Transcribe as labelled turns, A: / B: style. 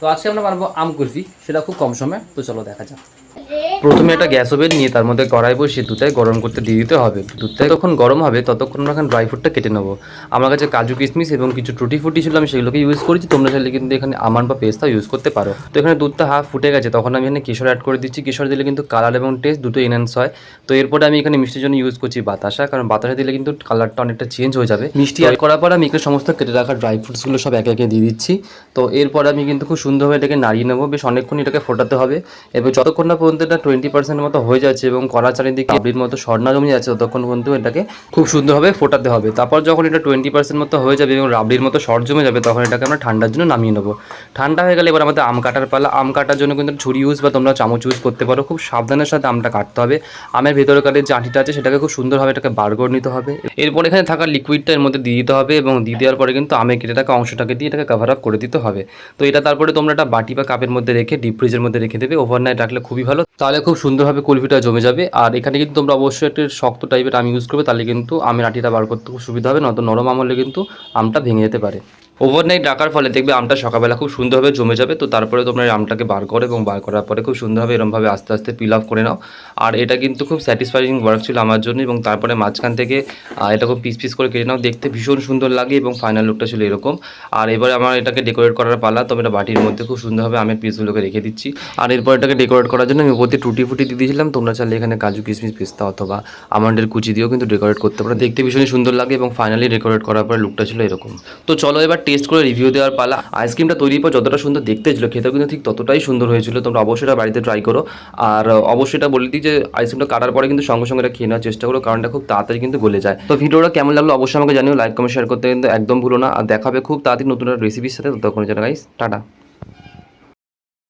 A: তো আজকে আমরা বানাবো আম কুলফি, সেটা খুব কম সময়। তো চলো দেখা যাক। প্রথমে একটা গ্যাস ওভেন নিয়ে তার মধ্যে কড়াই বসিয়ে দুধটাই গরম করতে দিয়ে দিতে হবে। দুধটাই যখন গরম হবে ততক্ষণ আমরা এখানে ড্রাই ফ্রুটটা কেটে নেবো। আমার কাছে কাজু কিশমিশ এবং কিছু টুটি ফুটি ছিল, আমি সেগুলোকে ইউজ করেছি। তোমরা চাইলে কিন্তু এখানে আমন্ড বা পেস্তাও ইউজ করতে পারো। তো এখানে দুধটা হাফ ফুটে গেছে, তখন আমি এখানে কেশর অ্যাড করে দিচ্ছি। কেশর দিলে কিন্তু কালার এবং টেস্ট দুটো এনহ্যান্স হয়। তো এরপরে আমি এখানে মিষ্টির জন্য ইউজ করছি বাতাসা, কারণ বাতাসা দিলে কিন্তু কালারটা অনেকটা চেঞ্জ হয়ে যাবে। মিষ্টি অ্যাড করার পর আমি এখানে সমস্ত কেটে রাখা ড্রাই ফ্রুটসগুলো সব একে একে দিয়ে দিচ্ছি। তো এরপর আমি কিন্তু খুব সুন্দরভাবে এটাকে নাড়িয়ে নেবো, বেশ অনেকক্ষণ এটাকে ফোটাতে হবে। এবং যতক্ষণ না পর্যন্ত এটা 20% মতো হয়ে যাচ্ছে এবং কড়া চারিদিকে রাবড়ির মতো সরনা জমে যাচ্ছে, ততক্ষণ পর্যন্ত এটাকে খুব সুন্দরভাবে ফোটাতে হবে। তারপর যখন এটা 20% মতো হয়ে যাবে এবং রাবড়ির মতো সর জমে যাবে, তখন এটাকে আমরা ঠান্ডার জন্য নামিয়ে নেবো। ঠান্ডা হয়ে গেলে এবার আমাদের আম কাটার পালা। আম কাটার জন্য কিন্তু ছুরি ইউজ বা তোমরা চামচ ইউজ করতে পারো। খুব সাবধানের সাথে আমটা কাটতে হবে। আমের ভেতরকার যে আঁটিটা আছে সেটাকে খুব সুন্দরভাবে এটাকে বার করে নিতে হবে। এরপর এখানে থাকা লিকুইডটা এর মধ্যে দিয়ে দিতে হবে এবং দিয়ে দেওয়ার পরে কিন্তু আমের কেটে থাকা অংশটাকে দিয়ে এটাকে কভার আপ করে দিতে হবে। তো এটা তারপরে তোমরা একটা বাটি বা কাপের মধ্যে রেখে ডিপ ফ্রিজের মধ্যে রেখে দেবে। ওভারনাইট রাখলে খুবই ভালো, তাহলে খুব সুন্দরভাবে কুলফিটা জমে যাবে। আর এখানে কিন্তু তোমরা অবশ্যই একটা শক্ত টাইপের আম ইউজ করবে, তাহলে কিন্তু আমের আটিটা বার করতে খুব সুবিধা হবে। নয়তো নরম আম হলে কিন্তু আমটা ভেঙে যেতে পারে। ওভারনাইট রাখার ফলে দেখবে আমটা সকালবেলা খুব সুন্দরভাবে জমে যাবে। তো তারপরে তোমরা এই আমটাকে বার করো এবং বার করার পরে খুব সুন্দরভাবে এরমভাবে আস্তে আস্তে পিল অফ করে নাও। আর এটা কিন্তু খুব স্যাটিসফাইং ওয়ার্ক ছিল আমার জন্য। এবং তারপরে মাঝখান থেকে এটা খুব পিস পিস করে কেটে নাও, দেখতে ভীষণ সুন্দর লাগে এবং ফাইনাল লুকটা ছিল এরকম। আর এবারে আমার এটাকে ডেকোরেট করার পালা। তো আমি এটা বাটির মধ্যে খুব সুন্দরভাবে আমের পিসগুলোকে রেখে দিচ্ছি। আর এরপর এটাকে ডেকোরেট করার জন্য আমি উপরে টুটি ফুটি দিয়ে দিয়েছিলাম। তোমরা চাইলে এখানে কাজু কিশমিশ পেস্তা অথবা আমন্ডের কুচি দিয়েও কিন্তু ডেকোরেট করতে পারো, দেখতে ভীষণই সুন্দর লাগে। এবং ফাইনালি ডেকোরেট করার পরে লুকটা ছিল এরকম। তো চলো এবার টেস্ট করে রিভিউ দেওয়ার পালা। আইসক্রিমটা তৈরির পর যতটা সুন্দর দেখতে ছিল, খেতেও কিন্তু ঠিক ততটাই সুন্দর হয়েছিল। তোমরা অবশ্যই এটা বাড়িতে ট্রাই করো। আর অবশ্যই এটা বলে দিই যে আইসক্রিমটা কাটার পরে কিন্তু সঙ্গে সঙ্গে এটা খেয়ে নেওয়ার চেষ্টা করো, কারণ এটা খুব তাড়াতাড়ি কিন্তু গলে যায়। তো ভিডিওটা কেমন লাগলো অবশ্যই আমাকে জানিও। লাইক কমেন্ট শেয়ার করতে কিন্তু একদম ভুলো না। আর দেখা হবে খুব তাড়াতাড়ি নতুন একটা রেসিপির সাথে। ততক্ষণ জানা গাইস, টাটা।